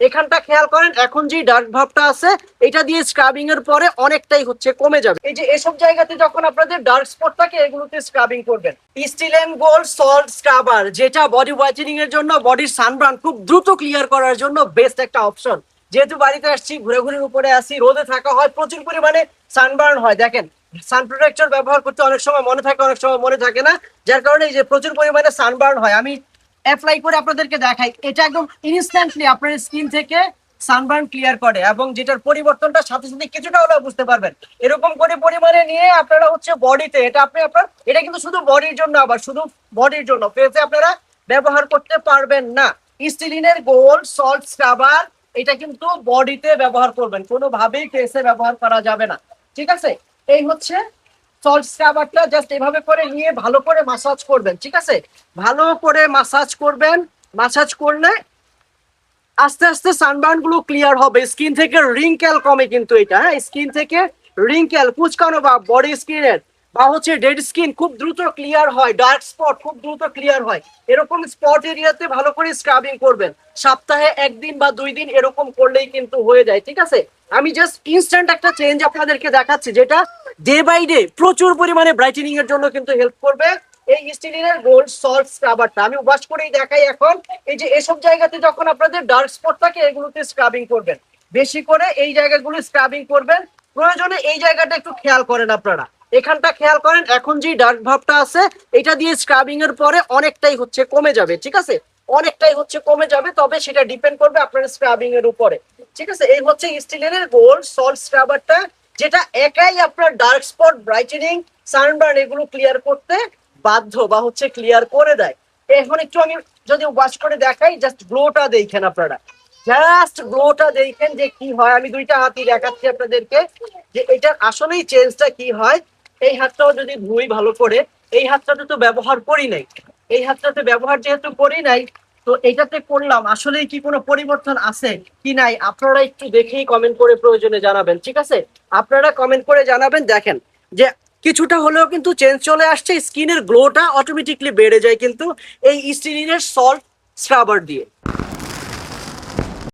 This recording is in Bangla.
এখানটা খেয়াল করেন, এখন যে ডার্ক ভাবটা আছে এটা দিয়ে স্ক্রাবিং এর পরে অনেকটাই হচ্ছে কমে যাবে। এই যে এসব জায়গাতে যখন আপনাদের ডার্ক স্পট থাকে এগুলোতে স্ক্রাবিং করবেন। Steel and gold salt scrubber, যেটা বডি হোয়াইটেনিং এর জন্য, বডির সানবার্ন খুব দ্রুত ক্লিয়ার করার জন্য বেস্ট একটা অপশন। যেহেতু বাড়িতে আসছি, ঘুরে ঘুরে উপরে আসি, রোদে থাকা হয়, প্রচুর পরিমাণে সানবার্ন হয়, দেখেন সান প্রোটেক্টর ব্যবহার করতে অনেক সময় মনে থাকে, অনেক সময় মনে থাকে না, যার কারণে এই যে প্রচুর পরিমাণে সানবার্ন হয়। আমি অ্যাপ্লাই করে আপনাদেরকে দেখাই, এটা একদম ইনস্ট্যান্টলি আপনার স্কিন থেকে সানবার্ন ক্লিয়ার করে, এবং যেটার পরিবর্তনটা সাথে সাথে কিছুটা হলেও বুঝতে পারবেন। এরকম করে পরিমাণে নিয়ে আপনারা হচ্ছে বডিতে, এটা এটা কিন্তু শুধু বডির জন্য, আবার শুধু বডির জন্য, ফেসে আপনারা ব্যবহার করতে পারবেন না। স্টিলিনের গোল্ড সল্ট স্ক্রাবার এটা কিন্তু বডিতে ব্যবহার করবেন, কোনোভাবেই ফেসে ব্যবহার করা যাবে না, ঠিক আছে? এই হচ্ছে সল্ট স্ক্রাবারটা, জাস্ট এভাবে করে নিয়ে ভালো করে মাসাজ করবেন, ঠিক আছে? ভালো করে মাসাজ করবেন। মাসাজ করলে আস্তে আস্তে সানবার্ন গুলো ক্লিয়ার হবে, স্কিন থেকে রিঙ্কেল কমে কিন্তু এটা, হ্যাঁ, স্কিন থেকে রিঙ্কেল, কুচকানো বা বডি স্কিনের বা হচ্ছে ডেড স্কিন খুব দ্রুত ক্লিয়ার হয়, ডার্ক স্পট খুব দ্রুত ক্লিয়ার হয়। এরকম স্পট এরিয়াতে ভালো করে স্ক্রাবিং করবেন, সপ্তাহে 1 দিন বা 2 দিন এরকম করলেই কিন্তু হয়ে যায়, ঠিক আছে? আমি জাস্ট ইনস্ট্যান্ট একটা চেঞ্জ আপনাদেরকে দেখাচ্ছি, যেটা ডে বাই ডে প্রচুর পরিমাণে ব্রাইটেনিং এর জন্য কিন্তু হেল্প করবে। এই স্টিলিনের গোল্ড সল্ট স্ক্রাবারটা আমি ওয়াশ করেই দেখাই এখন। এই যে এসব জায়গাতে যখন আপনাদের ডার্ক স্পট থাকে এগুলোতে স্ক্রাবিং করবেন, বেশি করে এই জায়গাগুলো স্ক্রাবিং করবেন। প্রয়োজনে এই জায়গাটা একটু খেয়াল করেন আপনারা, এখানটা খেয়াল করেন, এখন যে ডার্ক ভাবটা আছে এটা দিয়ে স্ক্রাবিং এর পরে অনেকটাই হচ্ছে কমে যাবে, ঠিক আছে? অনেকটাই হচ্ছে কমে যাবে, তবে সেটা ডিপেন্ড করবে আপনার স্ক্রাবিং এর উপরে, ঠিক আছে? এই হচ্ছে স্টিলিনের গোল্ড সল্ট স্ক্রাবারটা, যেটা একাই আপনার ডার্ক স্পট, ব্রাইটেনিং, সানবার্ন এগুলো ক্লিয়ার করতে বাধ্য বা হচ্ছে ক্লিয়ার করে দেয়। এখন একটু আমি যদি ওয়াশ করে দেখাই, জাস্ট গ্লোটা দেখেন আপনারা, জাস্ট গ্লোটা দেখেন যে কি হয়। আমি দুইটা হাতই দেখাচ্ছি আপনাদেরকে যে এটার আসলেই চেঞ্জটা কি হয়। এই হাতটাও যদি ধুই ভালো করে, এই হাতটাতে তো ব্যবহার করি নাই, এই হাতটাতে ব্যবহার যেহেতু করি নাই, তো এটাতে করলাম, আসলে কি কোনো পরিবর্তন আছে কি নাই আপনারা একটু দেখেই কমেন্ট করে প্রয়োজনে জানাবেন, ঠিক আছে? আপনারা কমেন্ট করে জানাবেন, দেখেন যে কিছুটা হলেও কিন্তু চেঞ্জ চলে আসছে, স্কিনের গ্লোটা অটোমেটিকলি বেড়ে যায় কিন্তু এই স্টিলিনের সল্ট স্ক্রাবার দিয়ে।